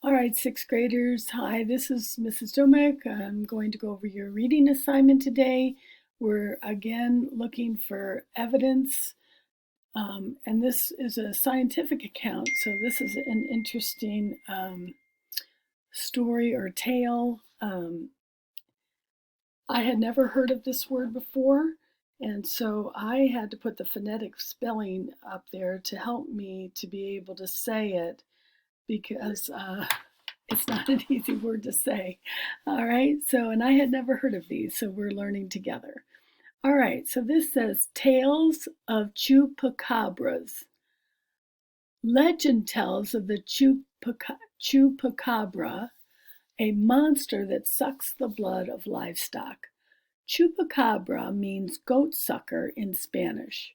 All right, sixth graders. Hi, this is Mrs. Domek. I'm going to go over your reading assignment today. We're again looking for evidence, and this is a scientific account, so this is an interesting story or tale. I had never heard of this word before, and so I had to put the phonetic spelling up there to help me to be able to say it because it's not an easy word to say. All right, and I had never heard of these, so we're learning together. All right, so this says Tales of Chupacabras. Legend tells of the chupacabra, a monster that sucks the blood of livestock. Chupacabra means goat sucker in Spanish.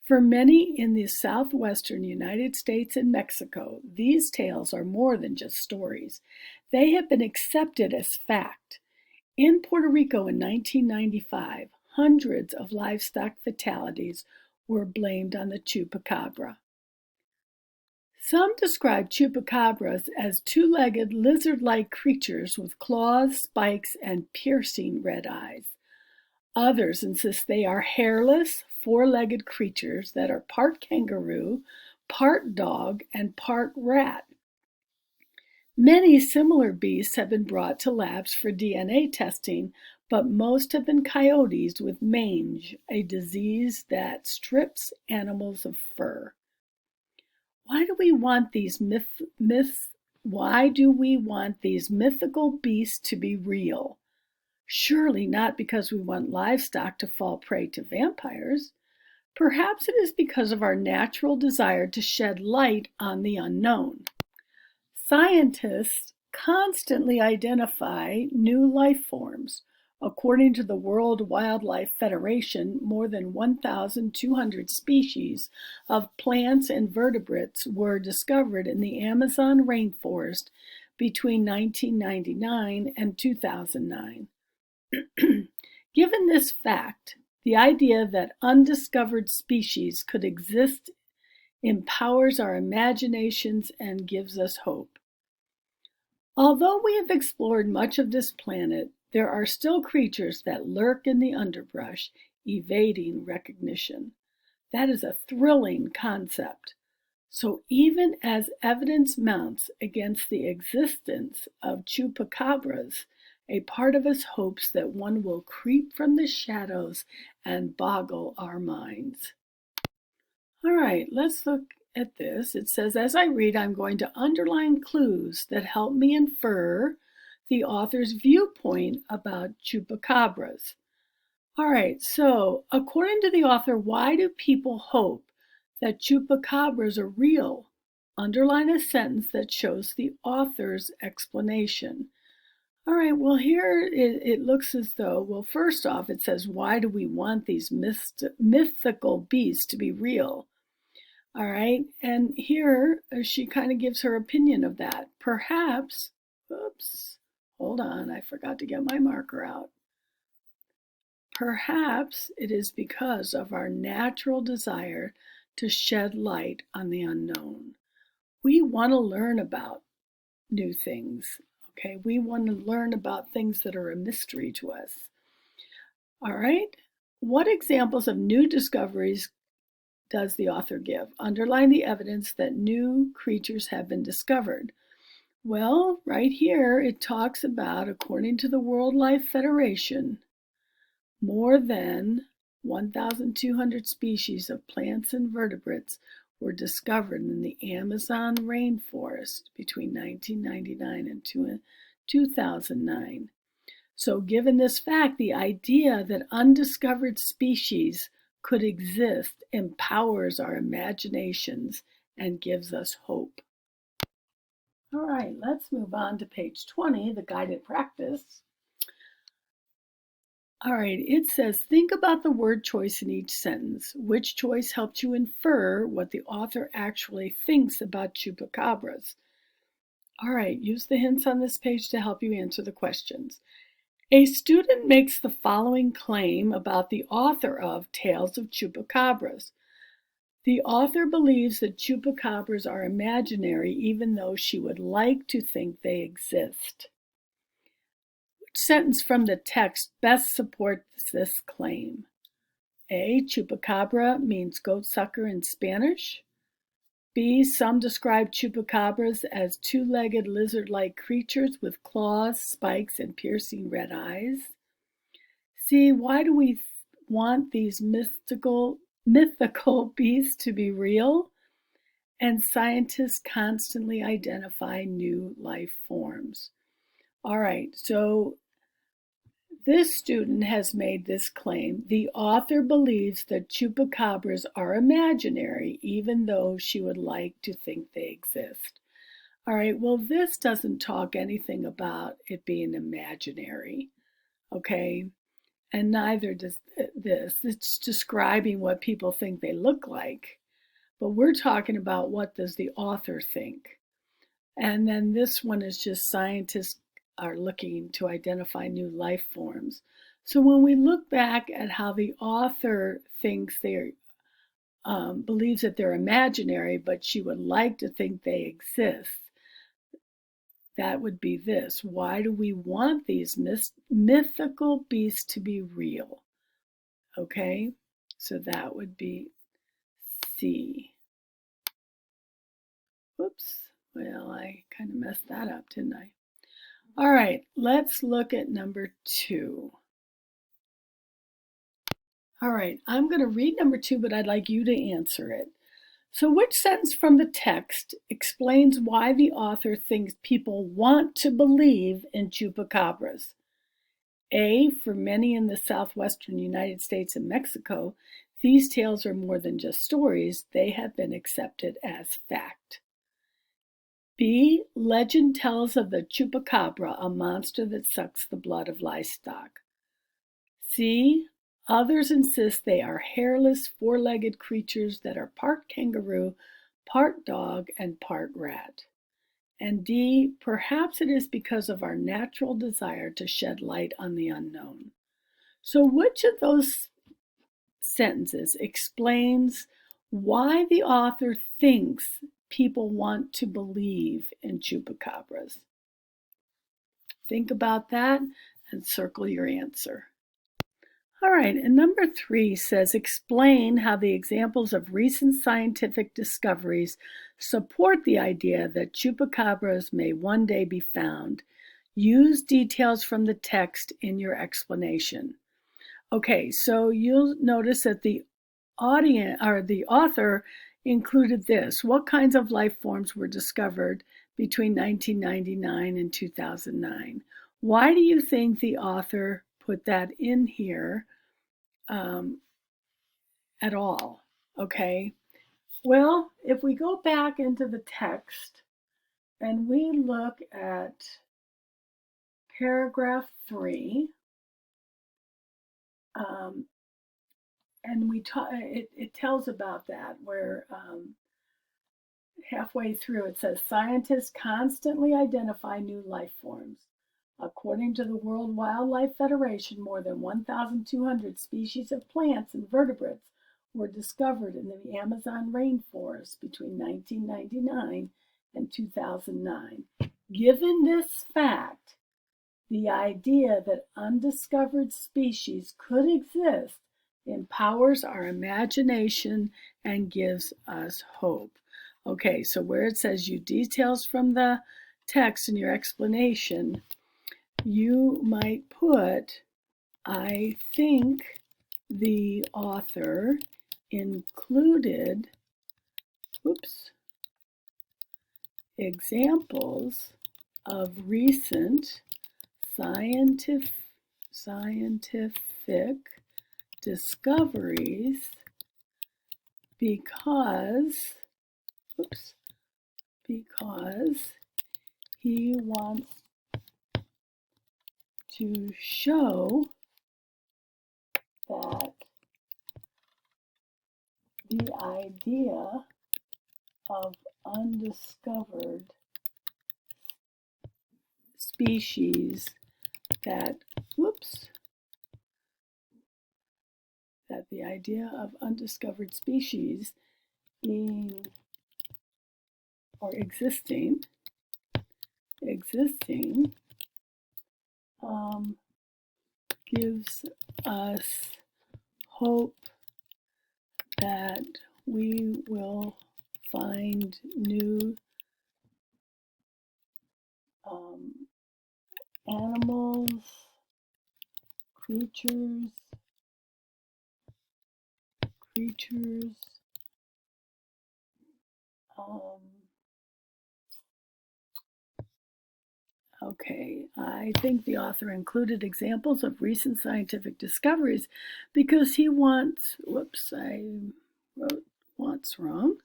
For many in the southwestern United States and Mexico, these tales are more than just stories. They have been accepted as fact. In Puerto Rico in 1995, hundreds of livestock fatalities were blamed on the chupacabra. Some describe chupacabras as two-legged lizard-like creatures with claws, spikes, and piercing red eyes. Others insist they are hairless, four-legged creatures that are part kangaroo, part dog, and part rat. Many similar beasts have been brought to labs for DNA testing, but most have been coyotes with mange, a disease that strips animals of fur. Why do we want these mythical beasts to be real? Surely not because we want livestock to fall prey to vampires. Perhaps it is because of our natural desire to shed light on the unknown. Scientists constantly identify new life forms. According to the World Wildlife Federation, more than 1,200 species of plants and vertebrates were discovered in the Amazon rainforest between 1999 and 2009. Given this fact, the idea that undiscovered species could exist empowers our imaginations and gives us hope. Although we have explored much of this planet, there are still creatures that lurk in the underbrush, evading recognition. That is a thrilling concept. So even as evidence mounts against the existence of chupacabras, a part of us hopes that one will creep from the shadows and boggle our minds. All right, let's look at this. It says, as I read, I'm going to underline clues that help me infer the author's viewpoint about chupacabras. All right, so according to the author, why do people hope that chupacabras are real? Underline a sentence that shows the author's explanation. All right, well, here it looks as though, well, first off, it says, why do we want these mythical beasts to be real? All right, and here she kind of gives her opinion of that. Perhaps, oops, hold on, I forgot to get my marker out. Perhaps it is because of our natural desire to shed light on the unknown. We want to learn about new things, okay? We want to learn about things that are a mystery to us. All right, what examples of new discoveries does the author give? Underline the evidence that new creatures have been discovered. Well, right here it talks about, according to the World Life Federation, more than 1,200 species of plants and vertebrates were discovered in the Amazon rainforest between 1999 and 2009. So given this fact, the idea that undiscovered species could exist empowers our imaginations and gives us hope. All right, let's move on to page 20, the guided practice. All right, it says, think about the word choice in each sentence. Which choice helped you infer what the author actually thinks about chupacabras? All right, use the hints on this page to help you answer the questions. A student makes the following claim about the author of Tales of Chupacabras. The author believes that chupacabras are imaginary even though she would like to think they exist. Which sentence from the text best supports this claim? A. Chupacabra means goat sucker in Spanish. B. Some describe chupacabras as two-legged lizard-like creatures with claws, spikes, and piercing red eyes. C. Why do we want these mythical beasts to be real? And scientists constantly identify new life forms. All right, so this student has made this claim. The author believes that chupacabras are imaginary, even though she would like to think they exist. All right, well, this doesn't talk anything about it being imaginary, okay? And neither does this. It's describing what people think they look like. But we're talking about what does the author think. And then this one is just scientists are looking to identify new life forms. So when we look back at how the author thinks they're believes that they're imaginary, but she would like to think they exist, that would be this. Why do we want these mythical beasts to be real? Okay, so that would be C. Whoops, well, I kind of messed that up, didn't I? All right, let's look at number 2. All right, I'm going to read number 2, but I'd like you to answer it. So which sentence from the text explains why the author thinks people want to believe in chupacabras? A, for many in the southwestern United States and Mexico, these tales are more than just stories, they have been accepted as fact. B, legend tells of the chupacabra, a monster that sucks the blood of livestock. C, others insist they are hairless, four-legged creatures that are part kangaroo, part dog, and part rat. And D, perhaps it is because of our natural desire to shed light on the unknown. So which of those sentences explains why the author thinks people want to believe in chupacabras? Think about that and circle your answer. All right, and number 3 says, explain how the examples of recent scientific discoveries support the idea that chupacabras may one day be found. Use details from the text in your explanation. Okay, so you'll notice that the author included this. What kinds of life forms were discovered between 1999 and 2009? Why do you think the author put that in here at all? Okay, well, if we go back into the text and we look at paragraph 3, and it tells about that, where halfway through it says scientists constantly identify new life forms. According to the World Wildlife Federation, more than 1,200 species of plants and vertebrates were discovered in the Amazon rainforest between 1999 and 2009. Given this fact, the idea that undiscovered species could exist empowers our imagination and gives us hope. Okay, so where it says you details from the text in your explanation, you might put, I think the author included, examples of recent scientific discoveries because he wants to show that the idea of undiscovered species that the idea of undiscovered species being or existing gives us hope that we will find new animals, creatures, okay, I think the author included examples of recent scientific discoveries because he wants, whoops, I wrote wants wrong,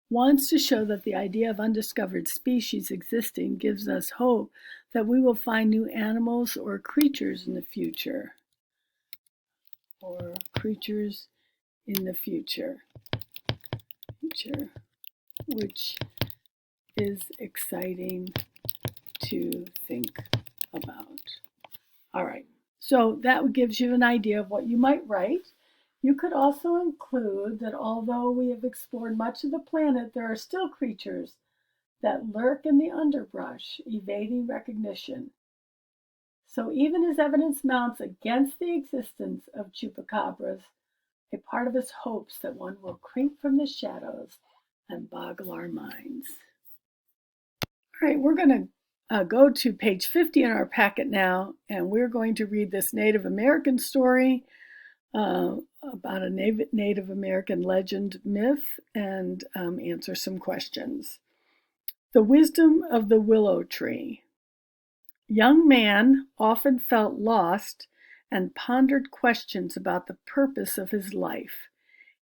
wants to show that the idea of undiscovered species existing gives us hope that we will find new animals or creatures in the future. Which is exciting to think about. All right, so that gives you an idea of what you might write. You could also include that although we have explored much of the planet, there are still creatures that lurk in the underbrush, evading recognition. So even as evidence mounts against the existence of chupacabras, a part of us hopes that one will creep from the shadows and boggle our minds. All right, we're going to go to page 50 in our packet now, and we're going to read this Native American story about a Native American legend myth and answer some questions. The wisdom of the willow tree. Young man often felt lost and pondered questions about the purpose of his life.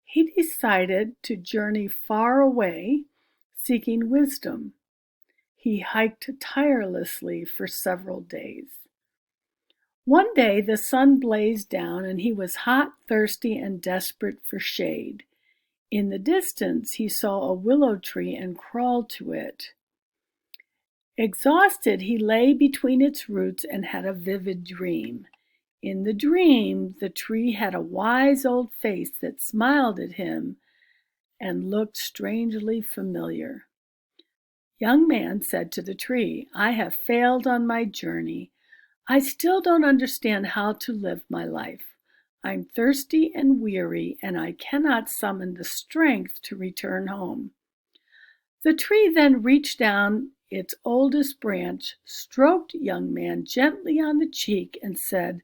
He decided to journey far away, seeking wisdom. He hiked tirelessly for several days. One day the sun blazed down and he was hot, thirsty, and desperate for shade. In the distance he saw a willow tree and crawled to it. Exhausted, he lay between its roots and had a vivid dream. In the dream, the tree had a wise old face that smiled at him and looked strangely familiar. Young man said to the tree, "I have failed on my journey. I still don't understand how to live my life. I'm thirsty and weary, and I cannot summon the strength to return home." The tree then reached down its oldest branch, stroked young man gently on the cheek, and said,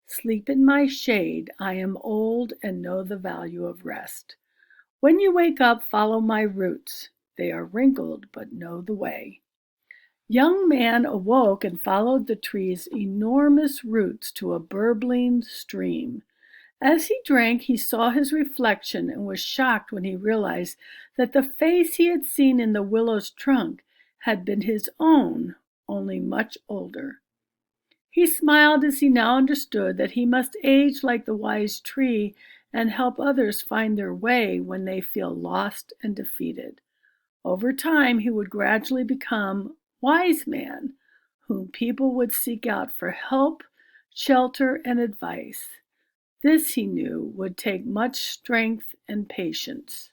"Sleep in my shade. I am old and know the value of rest. When you wake up, follow my roots. They are wrinkled, but know the way." Young man awoke and followed the tree's enormous roots to a burbling stream. As he drank, he saw his reflection and was shocked when he realized that the face he had seen in the willow's trunk had been his own, only much older. He smiled as he now understood that he must age like the wise tree and help others find their way when they feel lost and defeated. Over time, he would gradually become Wise Man, whom people would seek out for help, shelter, and advice. This, he knew, would take much strength and patience.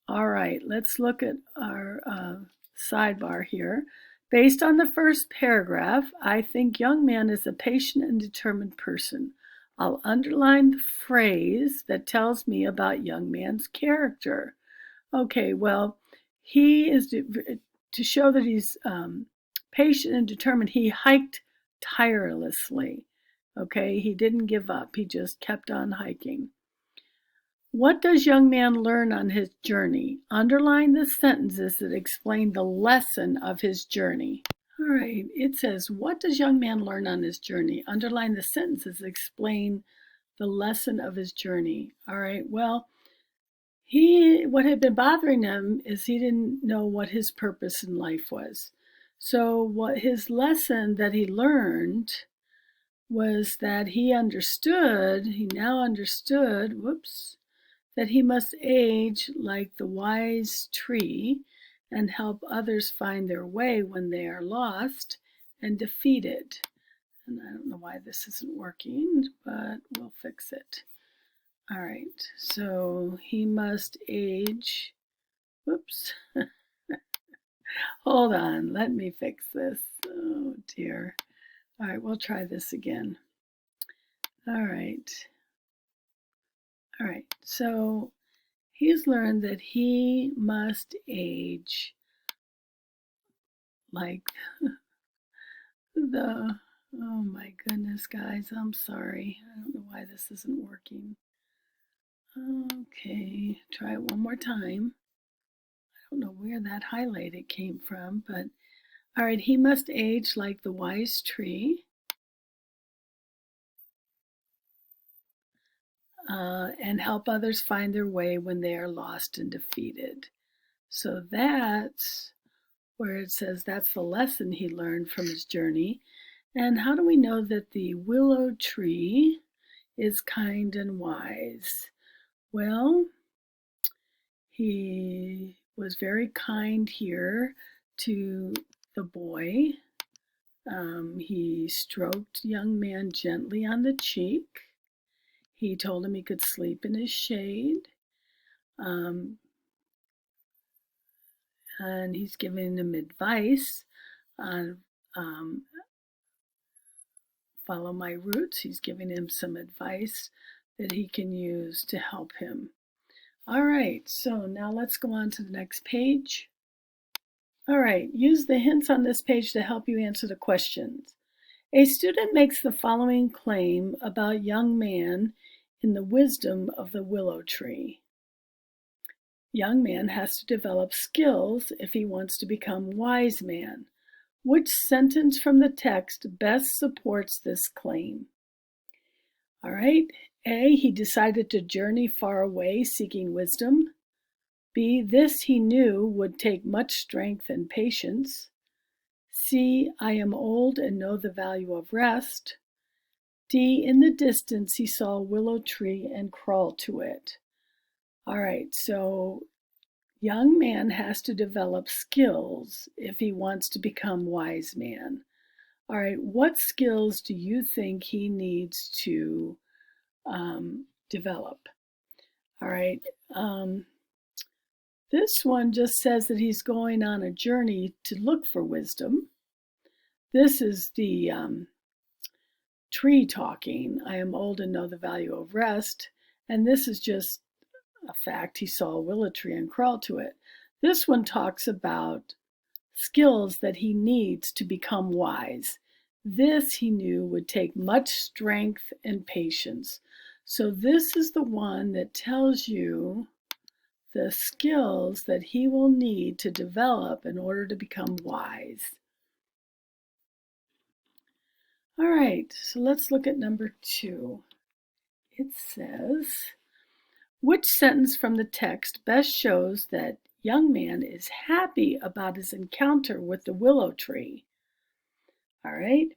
All right, let's look at our sidebar here. Based on the first paragraph, I think young man is a patient and determined person. I'll underline the phrase that tells me about young man's character. Okay, well, he is to show that he's patient and determined. He hiked tirelessly. Okay, he didn't give up. He just kept on hiking. What does young man learn on his journey? Underline the sentences that explain the lesson of his journey. All right, it says, what does young man learn on his journey? Underline the sentences that explain the lesson of his journey. All right, well, what had been bothering him is he didn't know what his purpose in life was. So what his lesson that he learned was that he now understood, that he must age like the wise tree and help others find their way when they are lost and defeated. And I don't know why this isn't working, but we'll fix it. All right, so he must age. Whoops. Hold on, let me fix this. Oh dear. All right, we'll try this again. All right. All right, so he's learned that he must age like the, oh my goodness, guys, I'm sorry. I don't know why this isn't working. Okay, try it one more time. I don't know where that highlighted came from, but all right, he must age like the wise tree. And help others find their way when they are lost and defeated. So that's where it says that's the lesson he learned from his journey. And how do we know that the willow tree is kind and wise? Well, he was very kind here to the boy. He stroked young man gently on the cheek. He told him he could sleep in his shade. And he's giving him advice on follow my roots. He's giving him some advice that he can use to help him. All right, so now let's go on to the next page. All right, use the hints on this page to help you answer the questions. A student makes the following claim about young man in the wisdom of the willow tree. Young man has to develop skills if he wants to become wise man. Which sentence from the text best supports this claim? All right, A, he decided to journey far away seeking wisdom. B, this he knew would take much strength and patience. C, I am old and know the value of rest. D, in the distance he saw a willow tree and crawled to it. All right, so young man has to develop skills if he wants to become wise man. All right, what skills do you think he needs to develop? All right, this one just says that he's going on a journey to look for wisdom. This is the tree talking. I am old and know the value of rest. And this is just a fact. He saw a willow tree and crawled to it. This one talks about skills that he needs to become wise. This he knew would take much strength and patience. So this is the one that tells you the skills that he will need to develop in order to become wise. All right, so let's look at number 2. It says, which sentence from the text best shows that young man is happy about his encounter with the willow tree? All right.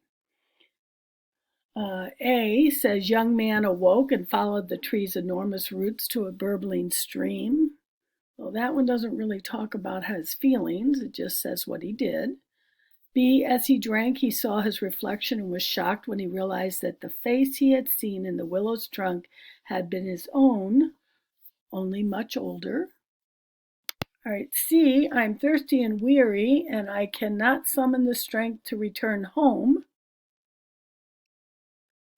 A says, young man awoke and followed the tree's enormous roots to a burbling stream. Well, that one doesn't really talk about his feelings. It just says what he did. B, as he drank, he saw his reflection and was shocked when he realized that the face he had seen in the willow's trunk had been his own, only much older. All right, C, I'm thirsty and weary, and I cannot summon the strength to return home.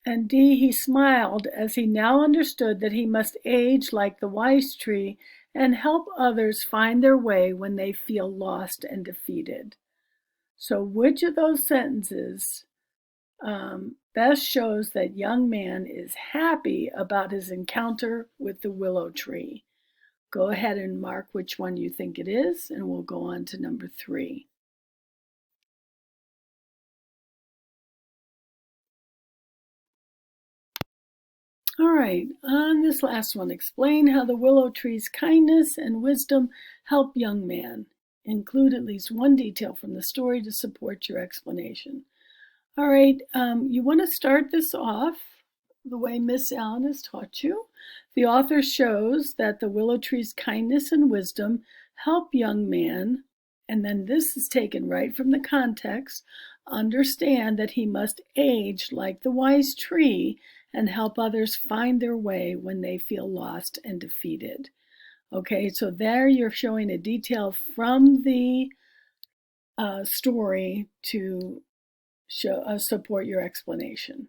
And D, he smiled as he now understood that he must age like the wise tree and help others find their way when they feel lost and defeated. So which of those sentences best shows that young man is happy about his encounter with the willow tree? Go ahead and mark which one you think it is, and we'll go on to number 3. All right, on this last one, explain how the willow tree's kindness and wisdom help young man. Include at least one detail from the story to support your explanation. All right, you want to start this off the way Miss Allen has taught you. The author shows that the willow tree's kindness and wisdom help young man, and then this is taken right from the context, understand that he must age like the wise tree and help others find their way when they feel lost and defeated. Okay, so there you're showing a detail from the story to support your explanation.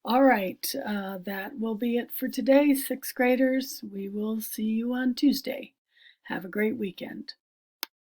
All right, that will be it for today, sixth graders. We will see you on Tuesday. Have a great weekend.